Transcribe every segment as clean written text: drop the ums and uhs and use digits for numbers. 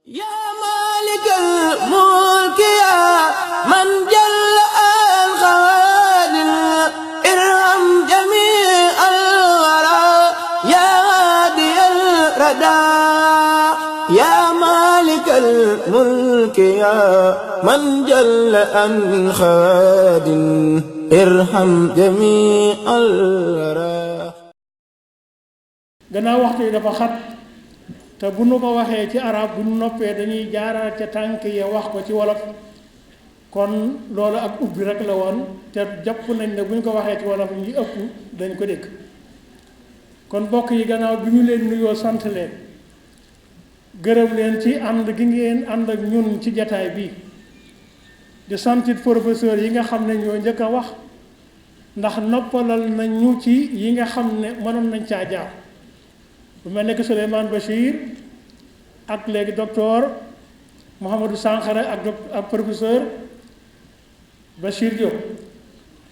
yaa maalikal mulki yaa man jalla al xawaadir irham jamii al waraa yaa haadiyal radaa yaa maalikal mulki yaa man jalla al xawaadir irham jamii al waraa. gannaaw waxtu yi dafa xat te bu nu ko waxee ci arab bu nu noppee dañuy jaaraat ca tànk ya wax ko ci wolof kon loolu ak ubbi rek la woon te jàpp nañ ne bu ñu ko waxee ci wolof ñi ëpp dañ ko dégg. kon mbokk yi gannaaw bi ñu leen nuyoo sant leen gërëm leen ci ànd gi ngeen ànd ak ñun ci jataay bi di santit professeur yi nga xam ne ñoo njëkk a wax ndax noppalal nañ ñu ci yi nga xam ne mënoon nañ caa jaar bu mel ne que Souleymane Bachir ak léegi docteur Mouhamadou Sankhare ak professeur Bachir Diop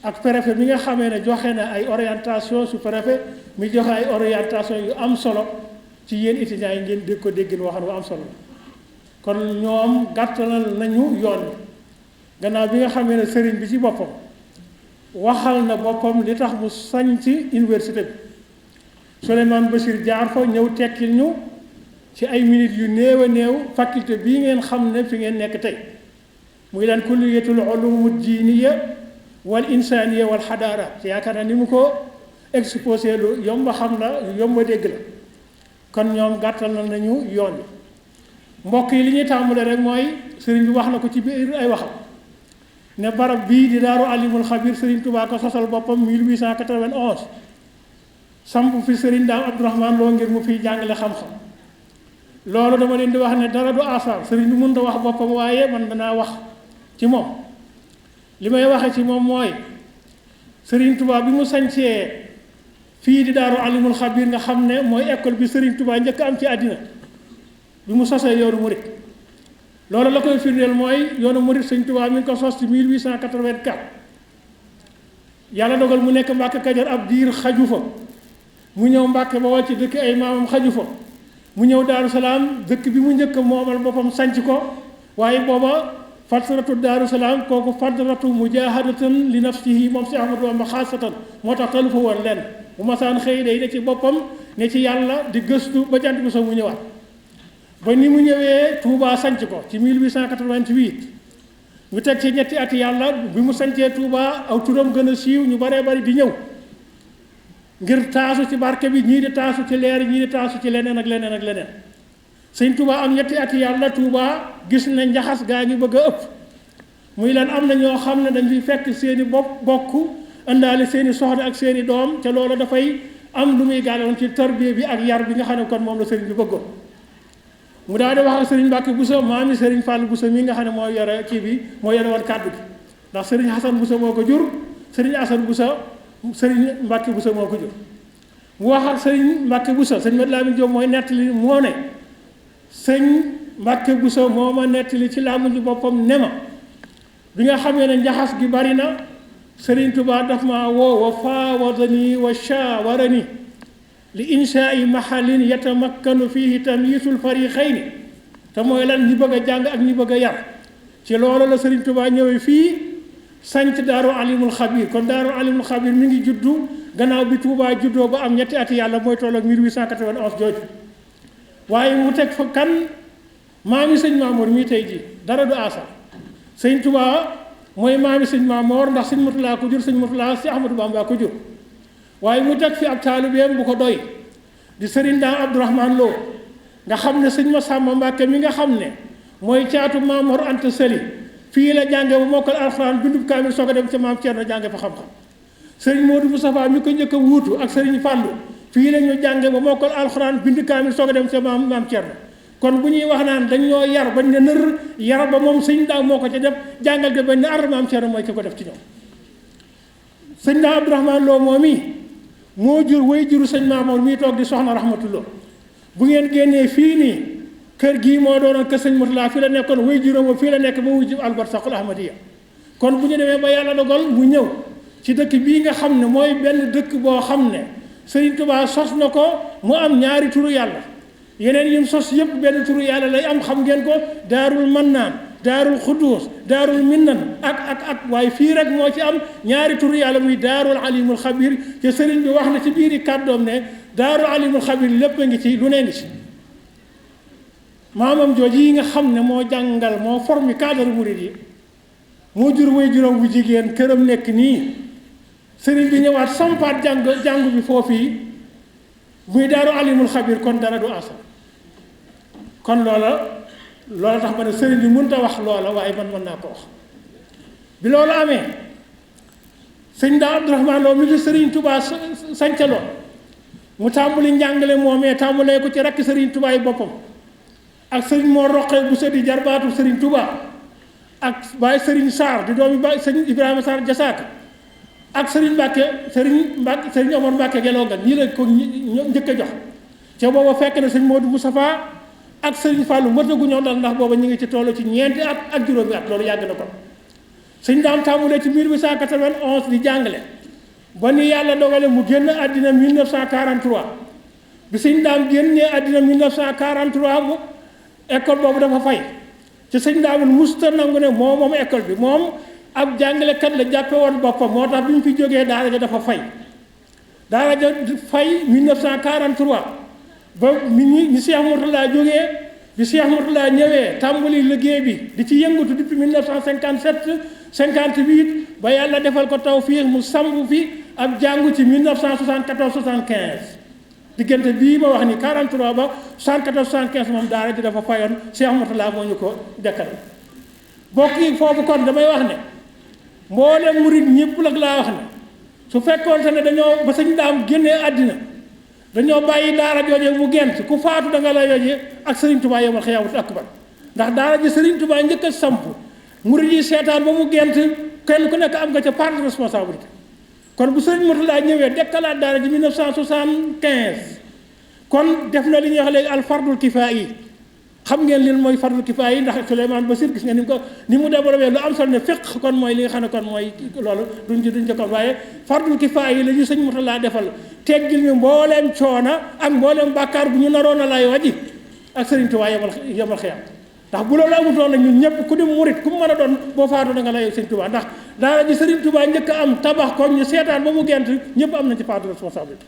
ak préfet mi nga xamee ne joxe na ay orientation su préfet mi joxe ay orientation yu am solo ci yéen étudiants yi ngeen dégg ko déggin waxan wu am solo kon ñoom gàttalal nañu yoon gannaaw bi nga xamee ne sëriñ bi ci boppam waxal na boppam li tax mu sañ ci université bi Souleymane Bachir jaar fa ñëw tekkil ñu ci ay minutes yu néew a néew faculté bii ngeen xam ne fi ngeen nekk tey muy leen kulliyatul ulum diiniya wal insaniya wal xadaara ci yaakaar na ni mu ko exposé lu yomb a xam la yomb a dégg la kon ñoom gàttal na nañu yoon bi mbokk yi li ñuy tàmbale rek mooy sëriñ bi wax na ko ci biir ay waxam ne barab bii di daaru alimul xabir sëriñ Tuubaa ko sosal boppam 1891 samp fi sëriñ Daam Abdourahmane Lo ngir mu fiy jàngale xam-xam loolu dama leen di wax ne dara du asaar sëriñ bi mënut a wax boppam waaye man danaa wax ci moom li may waxe ci moom mooy sëriñ Tuubaa bi mu sañcee fii di daaru alimul xabir nga xam ne mooy école bi sëriñ Tuubaa njëkk am ci àddina bi mu sosee yoonu murit loolu la koy firndeel mooy yoonu murit sëriñ Tuubaa mi ngi ko sos ci 1884 yàlla dogal mu nekk Mbàkke Kajoor ab diir xaju fa mu ñëw Mbàkke ba wàcc dëkk ay maamam xaju fa mu ñëw Daaru Salaam dëkk bi mu njëkk moomal boppam sanc ko waaye booba fatratu Daaru Salaam kooku fatratu mujahadatan li nafsihi moom si Ahmadu Bamba xaasatan moo tax talu fa woon lenn bu masaan xëy day ne ci boppam ne ci yàlla di gëstu ba jant bi so mu ñëwaat ba ni mu ñëwee Touba sanc ko ci 1888 ñu teg ci ñetti at yàlla bi mu sancee Touba aw turam gën a siiw ñu baree bari di ñëw ngir taasu ci barke bi ñii di taasu ci leer ñii di taasu ci leneen ak leneen ak leneen sëñ Touba am ñetti at yàlla Touba gis na njaxas gaa ngi bëgg a ëpp muy lan am na ñoo xam ne dañ fi fekk seeni bokk indaale seeni soxna ak seeni doom ca loolu dafay am lu muy gàlloon ci tarbiya bi ak yar bi nga xam ne kon moom la sëriñ bi bëggoon mu daal di wax ak sëriñ Mbàkke Buso maami sëriñ Fall Buso mi nga xam ne moo yore kii bi moo yore woon kàddu gi ndax sëriñ Xasan Buso moo ko jur sëriñ Asan Buso sëriñ Mbàkke Buso moo ko jur mu wax ak sëriñ Mbàkke Buso sëriñ Mat Laamin Jóob mooy nettali moo ne sëñ Mbàkke Buso moo ma nettali ci laamu ji boppam ne ma bi nga xamee ne njaxas gi bari na sëriñ Tuubaa daf ma woo wa faawadani wa shaawarani li inshaai mahallin yatamakkanu fihi tamyiisul fariqayni te mooy lan ñi bëgg a jàng ak ñi bëgg a yar ci loolu la sëriñ Tuubaa ñëwee fii sanc daaru alimul xabir kon daaru alimul xabir mi ngi juddu gannaaw bi Touba juddoo ba am ñetti at yàlla mooy toll ak 1891 jooju waaye mu teg fa kan maami sëñ Maamoor mii tey ji dara du asa sëñ Touba mooy maami sëñ Maamoor ndax sëñ Murtala ko jur sëñ Murtala si Ahmadu Bamba ko jur waaye mu teg fi ab taalibeem bu ko doy di sëriñ Daam Abdourahmane Lo nga xam ne sëñ Masamba Mbàkke mi nga xam ne mooy caatu Maamoor Anta Sali fii la jànge ba mokkal alxuraan bindub kaamil soog a dem ca maam Cerno jànge fa xam-xam sëriñ Modou Moustapha mi ko njëkk a wuutu ak sëriñ Fàllu fii la ñu jànge ba mokkal alxuraan bind kaamil soog a dem ca maam Cerno kon bu ñuy wax naan dañ ñoo yar bañ ne nër yar ba moom sëñ Daam moo ko ca def jàngal ga bañ ne ar maam Cerno mooy ki ko def ci ñoom sëñ Daam Abdourahmane Lo moom mii moo jur way juru sëñ Maamoor mii toog di soxna Rahmatullah bu ngeen génnee fii nii kër gii moo doonoon kër sëñ Murtala fii la nekkoon way juróom fii la nekk ba wuy jub albarsaqul ahmadiya kon bu ñu demee ba yàlla dogal mu ñëw ci dëkk bii nga xam ne mooy benn dëkk boo xam ne sëriñ Tuubaa sos na ko mu am ñaari turu yàlla yeneen yim sos yëpp benn turu yàlla lay am, xam ngeen ko, daarul mannaan, daarul xuduus, daarul minnan ak waaye fii rek moo ci am ñaari turu yàlla muy daarul alimul xabir. te sëriñ bi wax na ci biiri kàddoom ne daarul alimul xabir lépp a ngi ci, lu ne ngi ci. maamam jooju yi nga xam ne moo jàngal, moo formé cadre murid yi, moo jur way juróom bu jigéen, këram nekk nii. sëriñ bi ñëwaat sampaat jàngu bi foofii muy daaru alimul xabir, kon dara du asal. kon loola tax ma ne sëriñ bi mënut a wax loola, waaye man mën naa ko wax. bi loolu amee sëñ daa Abdourahmane Lo mi fi sëriñ Touba sancaloo mu tàmbali njàngale moomee, tàmbalee ko ci rakk sëriñ Touba yi boppam ak sëriñ moo roqee bu sëdi jarbaatu sëriñ Touba ak baay sëriñ Sarr di doomi baay sëriñ Ibrahima Sarr Jasaaka ak sëriñ sëriñ Omar Mbàkke Gelongal ñii la ko njëkk a jox. ca booba fekk na sëñ Modou Moustapha ak sëriñ Fallou mëtagu ñoo dal, ndax booba ñu ngi ci toll ci ñeenti at ak juróomi at, loolu yàgg na ko. sëñ daam tàmbulee ci 1891 di jàngale ba ni yàlla dogale mu génn àddina 1943. bi sëñ daam génnee àddina 1943 mu école boobu dafa fay. ci sëñ daamul musta nangu ne moom école bi moom ab jàngalekat la jàppe woon boppam, moo tax bi ñu fi jógee daara ja dafa fay. daara ja fay 1943 ba ñi Cheikh Mourtala jógee, bi Cheikh Mourtala ñëwee tàmbali liggéey bi di ci yëngatu depuis 1957 58 ba yàlla defal ko tawfiix mu sambu fi ab jàngu ci 1974 75. diggante bii ma wax ni 43 ba 74 75 moom daara ji dafa fayoon, Cheikh Mourtala moo ñu ko dekkal. bokk yi foofu kon damay wax ne mboolem murit ñëpp nag laa wax ne su fekkoonte ne dañoo ba sëñ daam génnee àddina dañoo bàyyi daara jooje mu gent, ku faatu da nga la yooje ak Serigne Touba yomal xiyaamatu akbar. ndax daara ji Serigne Touba njëkk a samp murid yi seetaan ba mu gent, kenn ku nekk am nga ca part de responsabilité. kon bu Serigne Mourtala ñëwee dekkalaat daara ji 1975 kon def na li ñuy wax léegi al fardul kifaayi. xam ngeen leen mooy fardul kifaaya yi, ndax Souleymane Bassir gis nga ni mu développé lu am solo ne fiqh kon mooy li nga xam ne kon mooy loolu duñ ci kon waaye fardul kifaaya yi la ñu sëñ Mourtala defal teggil ñu mbooleem coona ak mbooleem bàkkaar bu ñu naroon a lay waji ak Sëriñ Tuubaa yemal xiyam. ndax bu loolu amutoon la ñun ñëpp ku di murit ku mu mën a doon boo faatu da nga lay Sëriñ Tuubaa, ndax daara ji Sëriñ Tuubaa njëkk a am tabax ko ñu seetaan ba mu gent ñëpp am nañ ci part de responsabilité.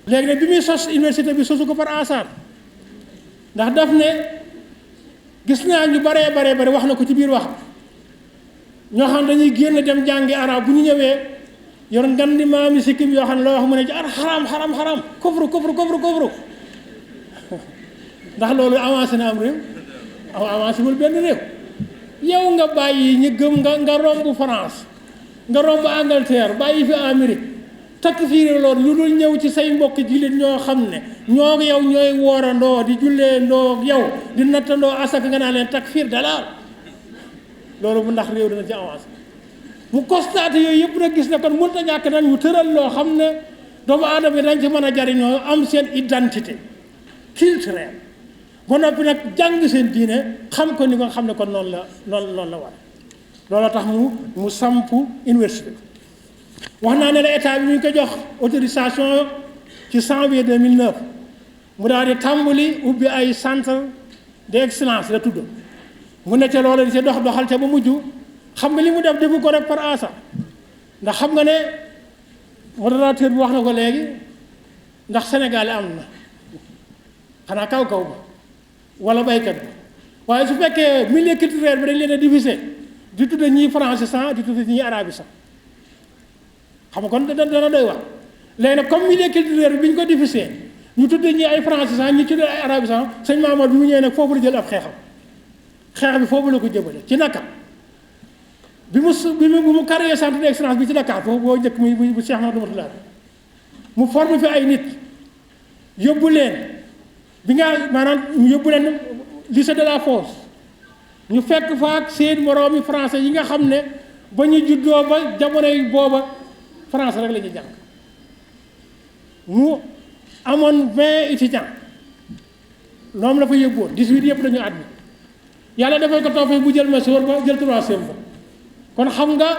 léegi nag bi muy sos université bi sosu ko par hasard, ndax daf ne gis naa ñu baree wax na ko ci biir wax ñoo xam dañuy génn dem jàngi arab bu ñu ñëwee yor ngan di maami sikkim yoo xam ne loo wax mu ne ci xaram kufru ndax loolu avancé na am réew avancé wul benn réew. yow nga bàyyi ñi gëm nga romb France nga romb Angleterre bàyyi fi Amérique takk fiire loolu lu dul ñëw ci say mbokk jullit ñoo xam ne ñoo yow ñooy woorandoo di jullee ndoo yow di nattandoo asaka nga naa leen takk fiir dalaal loolu bu ndax réew dina ci avancé. mu constaté yooyu yëpp nag gis ne kon mënut a ñàkk nag ñu tëral loo xam ne doomu aadama yi dañ ci mën a jariñoo am seen identité culturelle ba noppi nag jàng seen diine xam ko ni nga xam ne kon noonu la war loolu tax mu samp université. wax naa ne la état bi ñu ko jox autorisation ci janvier 2009 mu daal di tàmbali ubbi ay centre d'excellence la tudd mu ne ca loolu di ca doxal ca ba mujj xam nga li mu def defu ko rek par hasard ndax xam nga ne modérateur bi wax na ko léegi ndax Sénégal am na xanaa kaw ba wala baykat bi waaye su fekkee milieu culturel bi dañ leen a diviser di tudde ñii francisant di tudde ñii arabisant xam nga kon dana doy wax léegi nag comme milieu culturel bi ñu ko diviser ñu tudde ñii ay francisant ñi tudde ay arabisant sëñ Mamadou bi mu ñëwee nag foofu la jël ab xeex bi foofu la ko jëmale ci naka bi mu créé centre d'excellence bi ci Dakar foofu boo njëkk muy bu Cheikh Mamadou Mourtala mu formé fi ay nit yóbbu leen bi nga maanaam yóbbu leen lycée de la Fosse ñu fekk fa ak seen moroomi français yi nga xam ne ba ñu juddoo ba jamono yi booba français rek la ñuy jàng mu amoon 20 étudiants loolu la fa yóbbuwoon 18 yëpp dañu admis yàlla defal ko tawfeex bu jël masoor ba jël 3e ba kon xam nga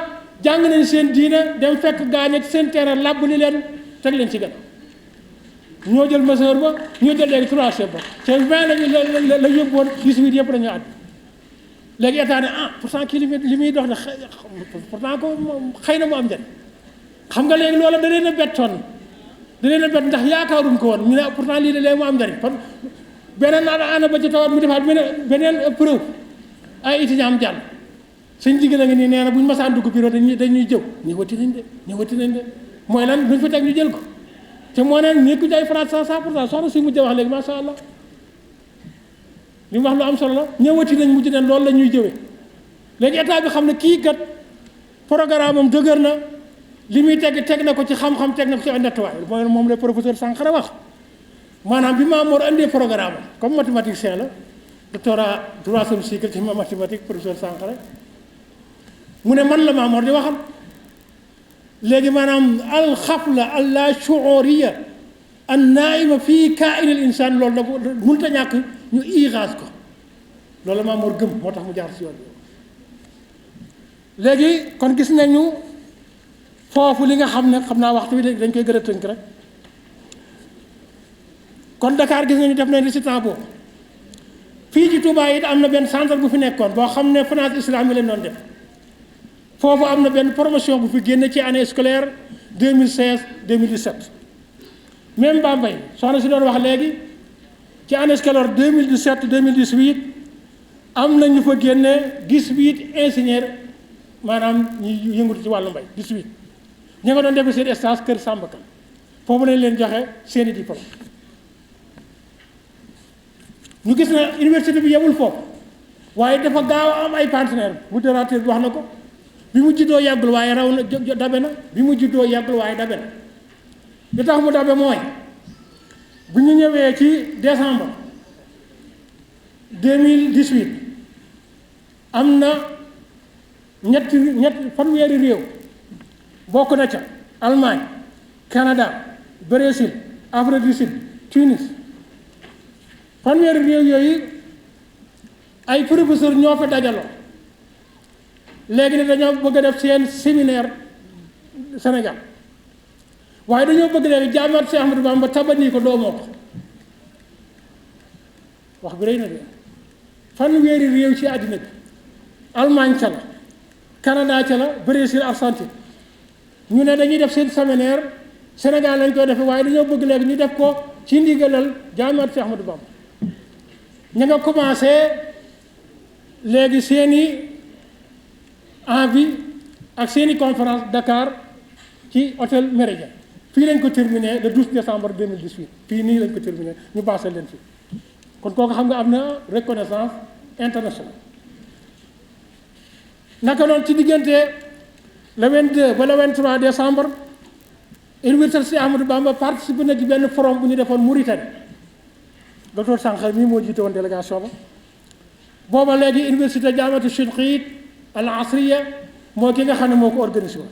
jàng nañ seen diine dem fekk gaañ ci seen terrain làbb li leen teg leen ci gën ñoo jël majeur ba ñoo jël léegi troisième ba te 20 la yóbbu woon 18 yëpp dañoo àdd léegi état ne pourtant kii li muy dox de pourtant ko xëy na mu am njëriñ xam nga léegi loola da leen a bettoon da leen a bett ndax yaakaaruñ ko woon ñu ne pourtant lii de léegi mu am njëriñ kon beneen ana ba ci tawaat mu defaat beneen preuve ay étudiant am jàll suñ jigéen a ngi nii nee na bu ñu masaan dugg bureau dañuy jëw ñëwati nañ de mooy lan luñ fa teg ñu jël ko te moo neen nekku ci ay France 100% soxna si mujj wax léegi masha Allah li mu wax lu am solo la ñëwati nañ mujj ne loolu la ñuy jëwee léegi état bi xam ne kii kat programme am dëgër na li muy teg na ko ci xam-xam teg na ko ci ay nattuwaay mooy moom la professeur Sankara wax maanaam bi Maamoor andee programme am comme mathématicien la doctorat troisième cycle ci mathématique professeur Sankara mu ne man la Maamoor di waxal léegi maanaam alxafla alla shuuriya an naima fii kaa'inil insaan loolu da mënut a ñàkk ñu iiraas ko loolu Maamoor gëm moo tax mu jaar si yoon bi léegi kon gis nañu foofu li nga xam ne xam naa waxtu bi dañ koy gën a tënk rek kon Dakar gis nañu def nañ résultat boobu fii ci Touba it am na benn centre bu fi nekkoon boo xam ne finance islamique leen doon def foofu am na benn promotion bu fi génne ci année scolaire 2016 2017 même Bambey soxna si doon wax léegi ci année scolaire 2017 2018 am na ñu fa génne 18 ingénieurs maanaam ñi yëngatu ci wàllu mbay 18 ñi nga doon def seen stage kër Samba Kane foofu lañ leen joxe seeni diplôme ñu gis na université bi yemul foofu waaye dafa gaaw a am ay partenaires modérateur bi wax na ko bi mu juddoo yàggul waaye raw na dabe na bi mu juddoo yàggul waaye dabe na li tax mu dabe mooy bu ñu ñëwee ci décembre 2018 am na ñett fanweeri réew bokk na ca Allemagne Canada Brésil Afrique du Sud Tunis fanweeri réew yooyu ay professeur ñoo fa dajaloo léegi ne dañoo bëgg a def seen séminaire Sénégal waaye dañoo bëgg léegi jaamaat Cheikh Ahmadou Bamba tabani ko doomoo ko wax bi rëy na de fanweeri réew ci àddina bi Allemagne ca la Canada ca la Brésil Argentine ñu ne dañuy def seen séminaire Sénégal lañ koy defee waaye dañoo bëgg léegi ñu def ko ci ndigalal jaamaat Cheikh Ahmadou Bamba ña nga commencé léegi seeni envie ak seeni conférence Dakar ci hôtel Méridien fii lañ ko terminé le 12 décembre 2018 fii nii lañ ko terminé ñu passé leen fii kon kooku xam nga am na reconnaissance internationale naka noonu ci diggante le 22 ba le 23 décembre université Cheikh Ahmadou Bamba participé na ci benn forum bu ñu defoon Mauritanie docteur Sankara mii moo jiite woon délégation ba booba léegi université jaamatu Chinqit al asriya moo ki nga xam ne moo ko organisé woon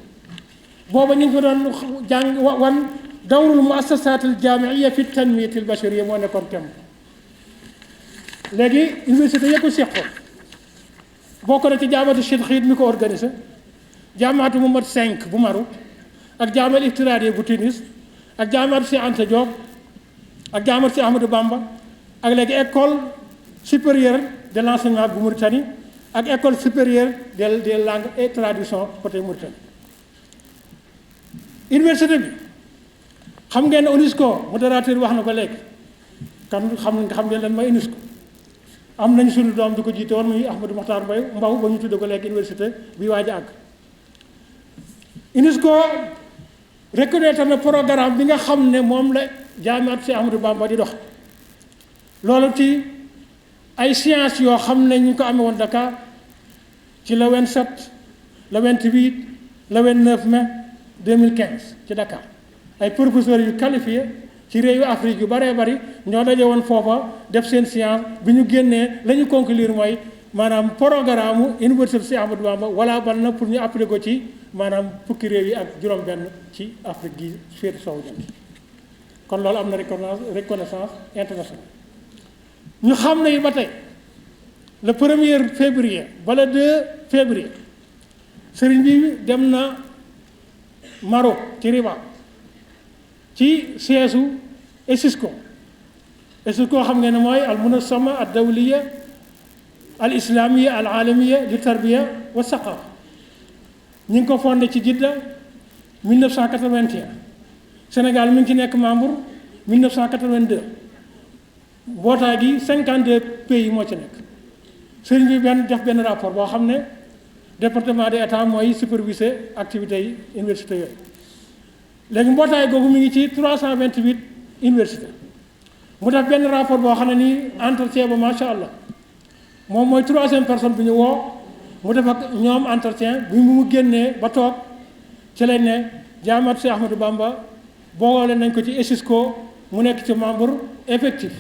booba ñu ngi fa doon jàng wan dawrul muassasat al jaamiya fi tanmiyat al bashariya moo nekkoon thème léegi université yëpp ko seqoon bokk na ci jaamatu Chinqit mi ko organisé jaamatu Mohammed 5 bu Maroc ak jaamal Iftiraariya bu Tunis ak jaamatu Cheikh Anta Diop ak jaamatu Cheikh Ahmadou Bamba ak léegi école supérieure de l'enseignement bu Mauritanie ak école supérieure des langues et traduction côté Mauritanie université bi xam ngeen ne UNESCO modérateur bi wax na ko léegi kan xam ngeen lan mooy UNESCO am nañ suñu doom di ko jiite woon muy Ahmadou Mokhtar Mbow ba ñu tudde ko léegi université bi waaj a àgg UNESCO reconnaître na programme bi nga xam ne moom la jaamaat Cheikh Ahmadou Bamba di dox loolu ci ay sciences yoo xam ne ñu ko amee woon Dakar ci le 27 le 28 le 29 mai 2015 ci Dakar ay professeurs yu qualifiés ci réewu Afrique yu bëree bëri ñoo daje woon foofa def seen science bi ñu génnee la ñu conclure mooy maanaam programme université Cheikh Ahmadou Bamba wala bal na pour ñu appliquer ko ci maanaam fukki réew yi ak juróom-benn ci Afrique gi féete soowu jant kon loolu am na reconnaissance internationale ñu xam ne ba tey le 1er février ba le 2 février sëriñ bi dem na Maroc ci Rabat ci siège ESISCO xam ngeen ne mooy al munassama ad dawliya al islamiya al alamiya li tarbiya wa saqafa ñu ngi ko fondé ci Jidda 1981 Sénégal mi ngi ci nekk membre 1982 mbootaay gi 52 pays moo ci nekk sëriñ bi def benn rapport boo xam ne département de état mooy superviser activités yi université yooyu léegi mbootaay googu mi ngi ci 328 université mu def benn rapport boo xam ne nii entretien ba macha allah moom mooy 3e personne bi ñu woo mu def ak ñoom entretien bi mu génnee ba toog ci lañ ne Jaamatu Cheikh Ahmadou Bamba boole nañ ko ci ESISCO mu nekk ci membre effectif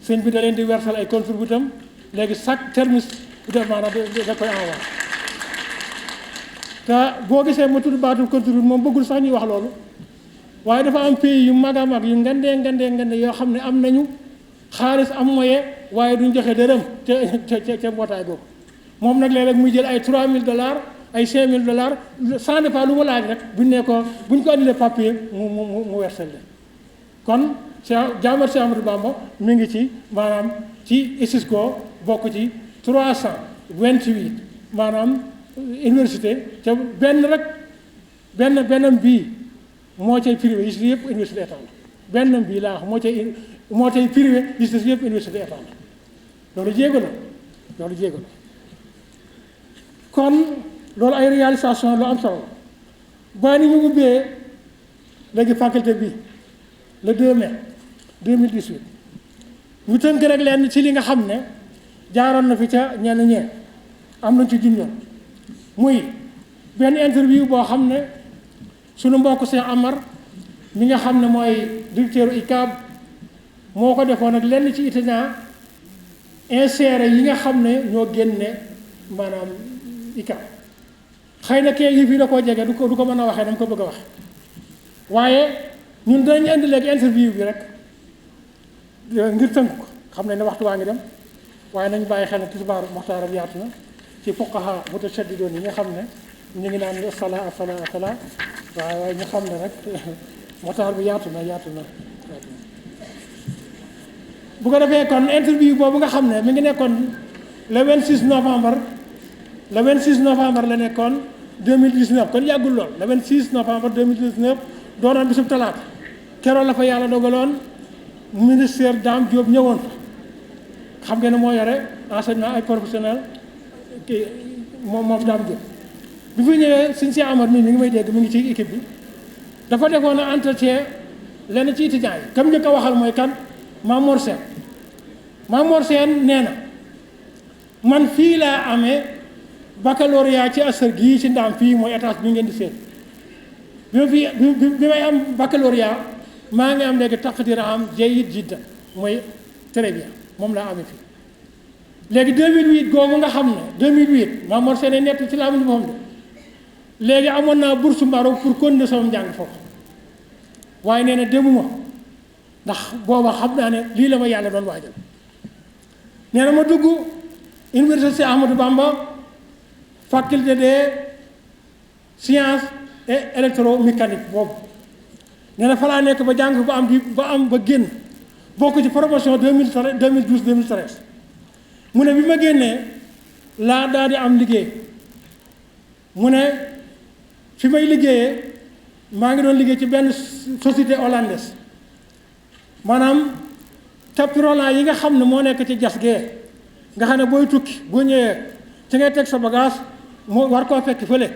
sëñ bi da leen di versal ay contributam léegi chaque terme def maanaam da koy envoyé te boo gisee ma tudd baatul contribute moom bëggul sax ñuy wax loolu waaye dafa am pays yu mag a mag yu ngandee yoo xam ne am nañu xaalis am moyen waaye duñ joxe dërëm ca mbootaay boobu moom nag léeg-léeg muy jël ay $3000 ay $5000 ça dépend lu mu laaj rek buñ ko andilee papier mu wersel leen kon Jaamatu Cheikh Ahmadou Bamba mi ngi ci maanaam ci ESISCO bokk ci 328 maanaam université ca bennam bii moo cay privé yi si yëpp université état la bennam bii laa wax moo cay privé yi si yëpp université état la loolu jéego la kon loolu ay réalisation lu am solo ba ni ñu ubbee léegi faculté bi le 2 mai 2018 ñu tënk rek leen ci li nga xam ne jaaroon na fi ca ñenn ñee am nañ ci junjoon muy benn interview boo xam ne sunu mbokk Cheikh Amar mi nga xam ne mooy directeur ICAB moo ko defoon ak lenn ci étudiant inséré yi nga xam ne ñoo génne maanaam ICAB xëy na kee yi fii da koo jege du ko mën a waxee dama ko bëgg a wax waaye ñun danañu indi léegi interview bi rek ngir tënk ko xam ne waxtu waa ngi dem waaye nañu bàyyi xel ne tisbaar muxtaaram yaatu na ci fuqaha mutashaddidoon yi nga xam ne ñu ngi naan asala waaye ñu xam ne rek muxtaar bi yaatu na bu ko defee kon interview boobu nga xam ne mi ngi nekkoon le 26 novembre la nekkoon 2019 kon yàggul lool le 26 novembre 2019 doonoon bisub talaata keroog la fa yàlla dogaloon ministère Dame Diop ñëwoon xam ngeen ne moo yore enseignement ay professionnel kii moom Dame Diop bi fi ñëwee suñ si Amar mi ngi may dégg mi ngi ci équipe bi dafa defoon na entretien lenn ci étudiants yi comme ñu ko waxal mooy kan Mamor Sène nee na man fii laa amee baccalauréat ci asar gii ci ndaam fii mooy étage bi ngeen di seet bi may am baccalauréat maa ngi am léegi taqdira am jayyid jiddan mooy très bien moom laa amee fii léegi 2008 googu nga xam ne 2008 Mamor Sène nett ci laa mu boppam de léegi amoon naa bourse Maroc pour continuer sama njàng foofu waaye nee na demuma ndax booba xam naa ne lii la ma yàlla doon waajal nee na ma dugg université Ahmadou Bamba faculté des sciences et électromécanique boobu nee na fa laa nekk ba jàng ba génn bokk ci promotion 2012-2013 mu ne bi ma génnee laa daal di am liggéey mu ne fi may liggéeyee maa ngi doon liggéey ci benn société hollandaise maanaam tapis roulant yi nga xam ne moo nekk ci jas gee nga xam ne booy tukki boo ñëwee ci ngay teg sa bagage moo war koo fekk fële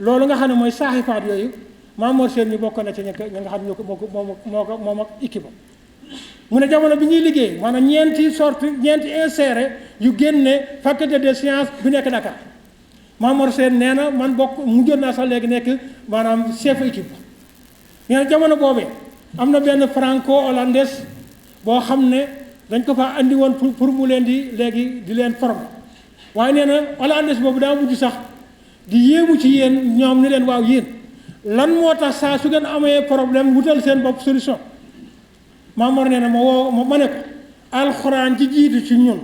loolu nga xam ne mooy saaxifaat yooyu Mamor Sène ñu bokk na ci ñi nga xam ne moom ak équipe mu ne jamono bi ñuy liggéey maanaam ñeenti inséré yu génne faculté des sciences bu nekk Dakar Mamor Sène nee na man bokk mu jot naa sax léegi nekk maanaam chef équipe nee na jamono boobee am na benn franco hollandaise boo xam ne dañ ko fa andi woon pour mu leen di léegi di leen former waaye nee na hollandaise boobu daa mujj sax di yéemu ci yéen ñoom ni leen waaw yéen lan moo tax saa su ngeen amee problème wutal seen bopp solution Mamor nee na ma ne ko alxuraan ji jiitu ci ñun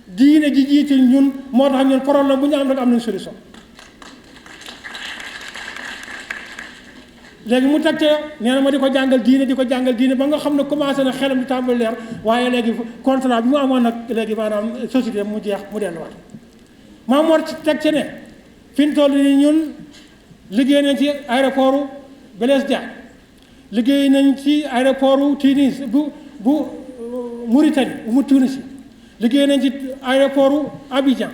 diine ji jiitu ñun moo tax ñun problème bu ñu am rek am nañ solution léegi mu teg ca nee na ma di ko jàngal diine ba nga xam ne commencé na xelam di tàmbali leer waaye léegi contrat bi mu amoon nag léegi maanaam société mu jeex mu delluwaat Maam Mor teg ca ne fi mu toll nii ñun liggéey nañ ci aéroport Blaise Diagne liggéey nañ ci aéroport Tunis bu Mauritanie bu mu Tunisie liggéey nañ ci aéroport Abidjan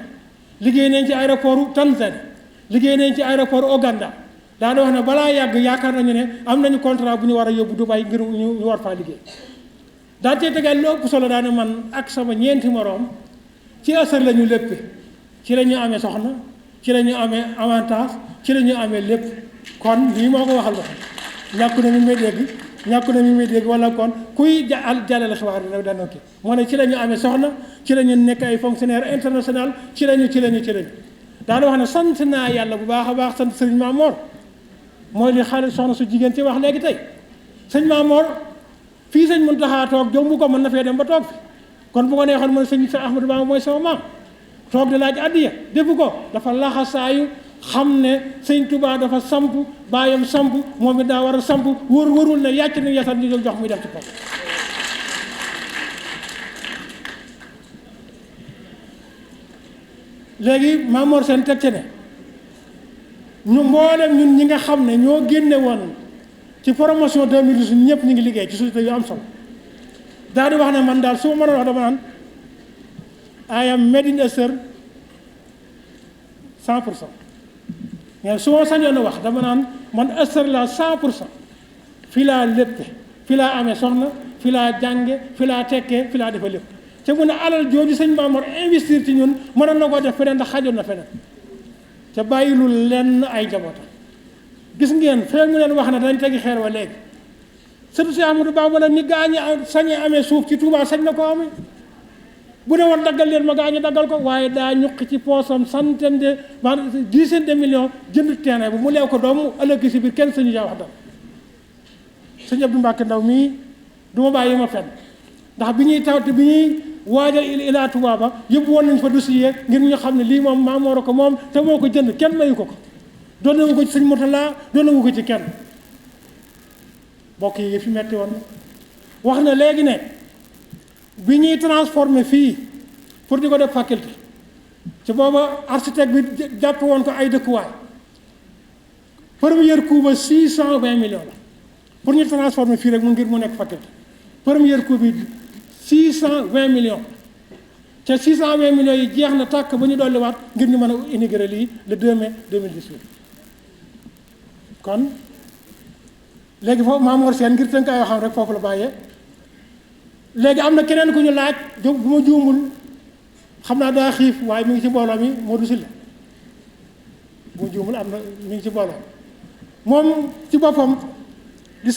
liggéey nañ ci aéroport Tanzanie liggéey nañ ci aéroport Ouganda daana wax ne balaa yàgg yaakaar nañu ne am nañu contrat bu ñu war a yóbbu Dubaï ngir ñu war faa liggéey daa cee tegal lu ëpp solo daane man ak sama ñeenti moroom ci asar la ñu léppe ci la ñu amee soxna ci la ñu amee avantage ci la ñu amee lépp kon lii moo ko waxal la ñàkku na mi may dégg wala kon kuy jàllale xibaar bi dana kii moo ne ci la ñu amee soxna ci la ñu nekk ay fonctionnaire international ci lañu daana wax ne sant naa yàlla bu baax a baax sant sëriñ Maam Mor mooy li xale soxna su jigéen ci wax léegi tey sëñ Maam Mor fii sëñ Muntaxa toog jombu ko mën na fee dem ba toog fi kon bu ko neexoon mën sëñ Ahmadou Bamba mooy sama maam toog di laaj addiya defu ko dafa laxasaayu xam ne sëñ Touba dafa samp baayam samp moom it daa war a samp wërul ne yàcc na yasal ñu jox muy def ci bopp léegi Maam Mor Sène teg ci ne ñu mboolem ñun ñi nga xam ne ñoo génne woon ci promotion 2018 ñëpp ñu ngi liggéey ci société yu am solo daal di wax ne man daal su ma mënoon wax dama naan I am made in Esther 100%. mais su ma sañoon a wax dama naan man Esther la 100% fii laa léppe fii laa amee soxna fii laa jànge fii laa tekkee fii laa defa lépp te mu ne alal jooju sëñ Maam Mor investir ci ñun mënoon na koo def feneen ndax xajoon na feneen te bàyyilul lenn ay njabootam gis ngeen feeg mu leen wax ne dañ tegi xeer wa léegi surtout si Amadou Bamba la ni gaañi sañee amee suuf ci Touba sañ na ko amee bu ne woon daggal leen ma gaañi daggal ko waaye daa ñuqi ci poosam centaine de dizaine de millions jënd terrain bu mu leew ko doomu ëllëg si biir kenn sañu ja wax dam sëñ Abdou Mbacke Ndaw mii du ma bàyyi ma fenn ndax bi ñuy waajal ilaa Touba ba yëpp woon nañ fa dossier ngir ñu xam ne lii moom Maam Mor ko moom te moo ko jënd kenn mayu ko doon na ko ci sëñ Murtala doon na ko ci kenn mbokk yi fi metti woon wax na léegi ne bi ñuy transformé fii pour di ko def faculté ci booba architecte bi jàpp woon ko ay dëkkuwaay première coût ba 620 millions la pour ñu transformé fii rek mu ngir mu nekk faculté première coût bi 620 millions te 620 millions yi jeex na tàkk ba ñu dolliwaat ngir ñu mën a inaugurer lii le 2 mai 2018 kon léegi foofu Maam Mor Sène ngir tënk ay waxam rek foofu la bàyyee léegi am na keneen ku ñu laaj bu ma juumul xam naa daa xiif waaye mi ngi ci mbooloo mi Modou Sylla bu ma juumul am na mi ngi ci mbooloo moom ci boppam li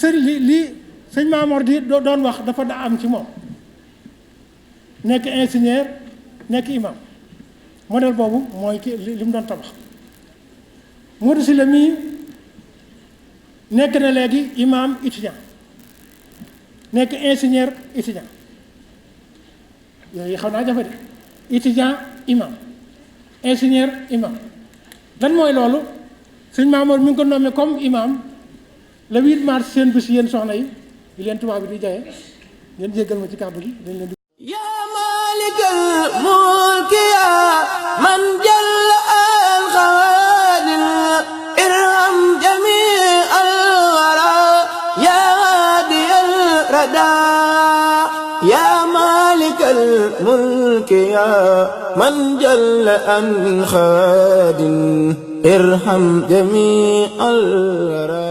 sëñ Maam Mor di doon wax dafa da am ci moom nekk ingénieur nekk imam modèle boobu mooy li mu doon tabax Modou Sylla mii nekk na léegi imam étudiant nekk ingénieur étudiant yooyu xam naa jafe de étudiant imam ingénieur imam lan mooy loolu sëñ Maam Mor mi ngi ko nommé comme imam le 8 mars seen bés yéen soxna yi di leen tubaab bi di jaye ngeen jéggal ma ci kàddu gi dañ leen di yaa maalikal mulki yaa man jalla al xawaadir irham jamii al wara yaa haadiyal radaa yaa maalikal mulki yaa man jalla al xawaadir irham jamii al wara